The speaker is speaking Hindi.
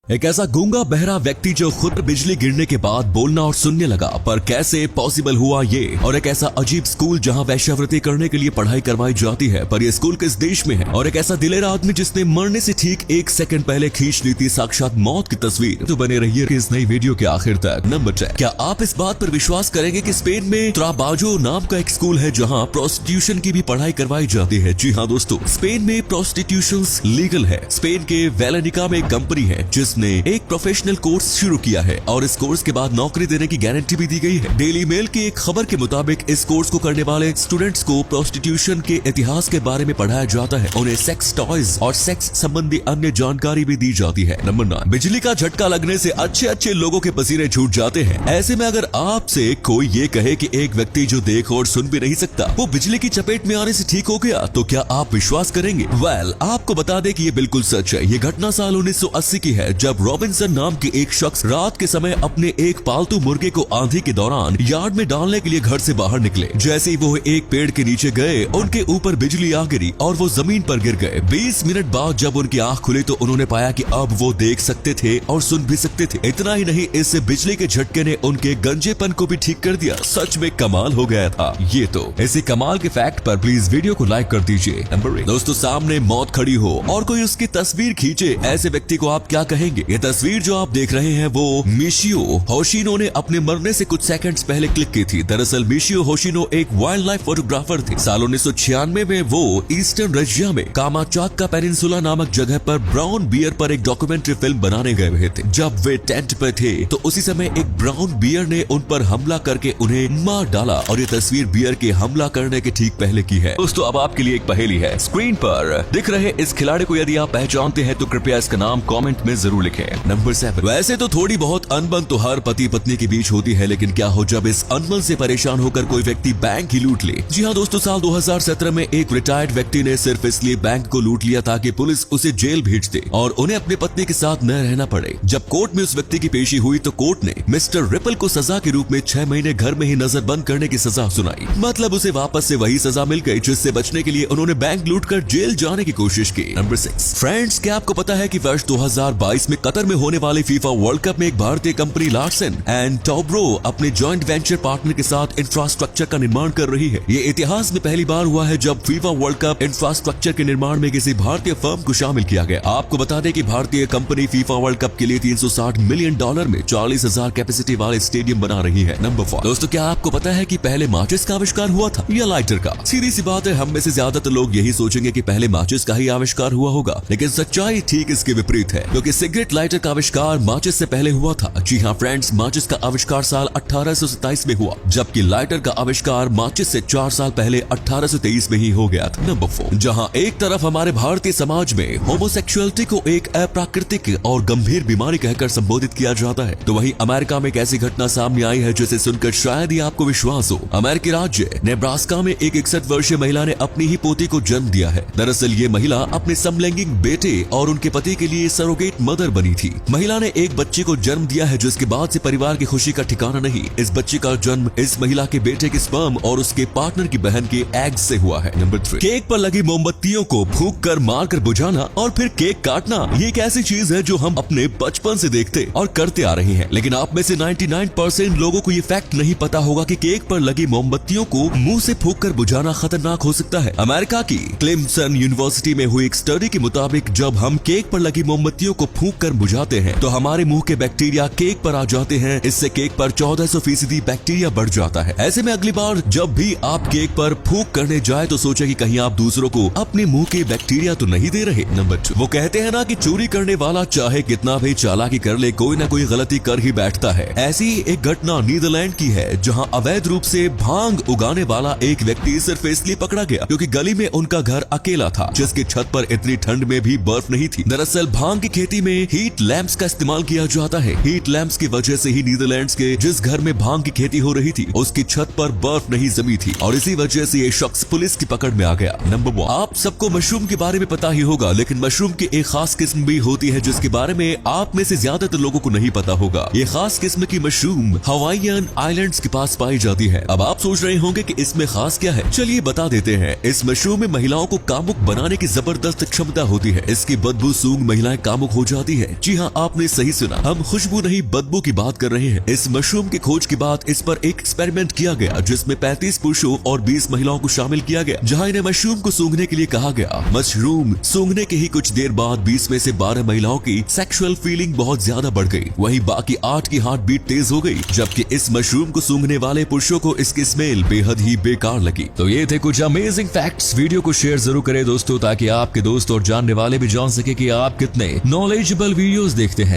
एक ऐसा गूंगा बहरा व्यक्ति जो खुद पर बिजली गिरने के बाद बोलना और सुनने लगा, पर कैसे पॉसिबल हुआ ये। और एक ऐसा अजीब स्कूल जहां वैश्यावृत्ति करने के लिए पढ़ाई करवाई जाती है, पर ये स्कूल किस देश में है। और एक ऐसा दिलेर आदमी जिसने मरने से ठीक 1 सेकंड पहले खींच ली थी साक्षात मौत की तस्वीर। तो बने रहिए इस नई वीडियो के आखिर तक। नंबर 10, क्या आप इस बात पर विश्वास करेंगे कि स्पेन में ट्राबाजो नाम का एक स्कूल है जहाँ प्रोस्टिट्यूशन की भी पढ़ाई करवाई जाती है। जी हाँ दोस्तों, स्पेन में प्रोस्टिट्यूशन लीगल है। स्पेन के वेलेनिका में एक कंपनी है जिसने एक प्रोफेशनल कोर्स शुरू किया है और इस कोर्स के बाद नौकरी देने की गारंटी भी दी गई है। डेली मेल की एक खबर के मुताबिक इस कोर्स को करने वाले स्टूडेंट्स को प्रोस्टिट्यूशन के इतिहास के बारे में पढ़ाया जाता है। उन्हें सेक्स टॉयज और सेक्स संबंधी अन्य जानकारी भी दी जाती है। नंबर 9, बिजली का झटका लगने से अच्छे लोगों के पसीने छूट जाते हैं। ऐसे में अगर आपसे कोई ये कहे कि एक व्यक्ति जो देख और सुन भी नहीं सकता वो बिजली की चपेट में आने से ठीक हो गया, तो क्या आप विश्वास करेंगे? आपको बता दें कि ये बिल्कुल सच है। ये घटना साल 1980 की है, जब रॉबिन्सन नाम के एक शख्स रात के समय अपने एक पालतू मुर्गे को आंधी के दौरान यार्ड में डालने के लिए घर से बाहर निकले। जैसे ही वो एक पेड़ के नीचे गए, उनके ऊपर बिजली आ गिरी और वो जमीन पर गिर गए। 20 मिनट बाद जब उनकी आंख खुली तो उन्होंने पाया कि अब वो देख सकते थे और सुन भी सकते थे। इतना ही नहीं, इस बिजली के झटके ने उनके गंजेपन को भी ठीक कर दिया। सच में कमाल हो गया था ये तो। इसी कमाल के फैक्ट पर प्लीज वीडियो को लाइक कर दीजिए। नंबर 1, दोस्तों सामने मौत खड़ी हो और कोई उसकी तस्वीर खींचे, ऐसे व्यक्ति को आप क्या कहेंगे? ये तस्वीर जो आप देख रहे हैं वो मिशियो होशिनो ने अपने मरने से कुछ सेकंड्स पहले क्लिक की थी। दरअसल मिशियो होशिनो एक वाइल्ड लाइफ फोटोग्राफर थे। साल 1996 में वो ईस्टर्न रशिया में कामाचाका पेनिनसुला नामक जगह पर ब्राउन बियर पर एक डॉक्यूमेंट्री फिल्म बनाने गए हुए थे। जब वे टेंट पे थे तो उसी समय एक ब्राउन बियर ने उन पर हमला करके उन्हें मार डाला और ये तस्वीर बियर के हमला करने के ठीक पहले की है। दोस्तों अब आपके लिए एक पहेली है। स्क्रीन पर दिख रहे इस खिलाड़ी को यदि आप पहचानते हैं तो कृपया इसका नाम कमेंट में जरूर लिखें। नंबर 7, वैसे तो थोड़ी बहुत अनबन तो हर पति पत्नी के बीच होती है, लेकिन क्या हो जब इस अनबन से परेशान होकर कोई व्यक्ति बैंक ही लूट ले। जी हाँ दोस्तों, साल 2017 में एक रिटायर्ड व्यक्ति ने सिर्फ इसलिए बैंक को लूट लिया ताकि पुलिस उसे जेल भेज दे और उन्हें अपनी पत्नी के साथ न रहना पड़े। जब कोर्ट में उस व्यक्ति की पेशी हुई तो कोर्ट ने मिस्टर रिपल को सजा के रूप में 6 महीने घर में ही नजर बंद करने की सजा सुनाई। मतलब उसे वापस से वही सजा मिल गई जिससे बचने के लिए उन्होंने बैंक लूट कर जेल जाने की कोशिश की। नंबर 6, फ्रेंड्स क्या आपको पता है कि वर्ष 2022 में कतर में होने वाली फीफा वर्ल्ड कप में एक भारतीय कंपनी लार्सन एंड टोब्रो अपने जॉइंट वेंचर पार्टनर के साथ इंफ्रास्ट्रक्चर का निर्माण कर रही है। ये इतिहास में पहली बार हुआ है जब फीफा वर्ल्ड कप इंफ्रास्ट्रक्चर के निर्माण में किसी भारतीय फर्म को शामिल किया गया। आपको बता दें कि भारतीय कंपनी फीफा वर्ल्ड कप के लिए $360 मिलियन में 40,000 कैपेसिटी वाले स्टेडियम बना रही है। नंबर 4, दोस्तों क्या आपको पता है कि पहले माचिस का आविष्कार हुआ था या लाइटर का? सीधी सी बात है, हम में से ज्यादातर लोग यही सोचेंगे कि पहले माचिस का ही आविष्कार हुआ होगा, लेकिन सच्चाई ठीक इसके विपरीत है, क्योंकि सिगरेट लाइटर का आविष्कार माचिस से पहले हुआ था। जी हाँ फ्रेंड्स, माचिस का आविष्कार साल 1827 में हुआ, जबकि लाइटर का आविष्कार माचिस से 4 साल पहले 1823 में ही हो गया था। नंबर 4, जहां एक तरफ हमारे भारतीय समाज में होमोसेक्सुअलिटी को एक अप्राकृतिक और गंभीर बीमारी कहकर संबोधित किया जाता है, तो वहीं अमेरिका में एक ऐसी घटना सामने आई है जिसे सुनकर शायद ही आपको विश्वास हो। अमेरिकी राज्य नेब्रास्का में एक 61 वर्षीय महिला ने अपनी ही पोती को जन्म दिया है। दरअसल ये महिला अपने समलैंगिक बेटे और उनके पति के लिए सरोगेट मदर बनी थी। महिला ने एक बच्चे को जन्म दिया है जिसके बाद से परिवार की खुशी का ठिकाना नहीं। इस बच्चे का जन्म इस महिला के बेटे के स्पर्म और उसके पार्टनर की बहन के एग्स से हुआ है। नंबर 3, केक पर लगी मोमबत्तियों को फूंक कर मार कर बुझाना और फिर केक काटना, ये एक ऐसी चीज है जो हम अपने बचपन से देखते और करते आ रहे हैं, लेकिन आप में से 99% लोगों को ये फैक्ट नहीं पता होगा कि केक पर लगी मोमबत्तियों को मुंह से फूंक कर बुझाना खतरनाक हो सकता है। अमेरिका की क्लेमसन यूनिवर्सिटी में हुई एक स्टडी के मुताबिक जब हम केक पर लगी मोमबत्तियों को फूंक कर बुझाते हैं तो हमारे मुंह के बैक्टीरिया केक पर आ जाते हैं। इससे केक पर 1400% बैक्टीरिया बढ़ जाता है। ऐसे में अगली बार जब भी आप केक पर फूंक करने जाए तो सोचे कि कहीं आप दूसरों को अपने मुंह के बैक्टीरिया तो नहीं दे रहे। नंबर 2, वो कहते हैं ना कि चोरी करने वाला चाहे कितना भी चालाकी कर ले, कोई ना कोई गलती कर ही बैठता है। ऐसी एक घटना नीदरलैंड की है जहां अवैध रूप से भांग उगाने वाला एक व्यक्ति सिर्फ इसलिए पकड़ा गया क्योंकि गली में उनका घर अकेला था जिसकी छत पर इतनी ठंड में भी बर्फ नहीं थी। दरअसल भांग की खेती में हीट लैंप्स का इस्तेमाल किया जाता है। हीट लैंप्स की वजह से ही नीदरलैंड्स के जिस घर में भांग की खेती हो रही थी उसकी छत पर बर्फ नहीं जमी थी और इसी वजह से ये शख्स पुलिस की पकड़ में आ गया। नंबर 1, आप सबको मशरूम के बारे में पता ही होगा, लेकिन मशरूम की एक खास किस्म भी होती है जिसके बारे में आप में से ज्यादातर लोगों को नहीं पता होगा। ये खास किस्म की मशरूम हवाईयन आइलैंड्स के पास पाई जाती है। अब आप सोच रहे होंगे कि इसमें खास क्या है, चलिए बता देते हैं। इस मशरूम में महिलाओं को कामुक बनाने की जबरदस्त क्षमता होती है। इसकी बदबू सूंघ महिलाएं कामुक हो जाती है। जी हाँ, आपने सही सुना, हम खुशबू नहीं बदबू की बात कर रहे हैं। इस मशरूम की खोज के बाद इस पर एक एक्सपेरिमेंट किया गया जिसमें 35 पुरुषों और 20 महिलाओं को शामिल किया गया, जहां इन्हें मशरूम को सूंघने के लिए कहा गया। मशरूम सूंघने के ही कुछ देर बाद 20 में से 12 महिलाओं की सेक्सुअल फीलिंग बहुत ज्यादा बढ़ गई, वहीं बाकी 8 की हार्ट बीट तेज हो गई, जबकि इस मशरूम को सूंघने वाले पुरुषों को इसकी स्मेल बेहद ही बेकार लगी। तो ये थे कुछ अमेजिंग फैक्ट्स। वीडियो को शेयर जरूर करें दोस्तों, ताकि आपके दोस्त और जानने वाले भी जान सके कि आप कितने नॉलेजेबल वीडियोस देखते हैं।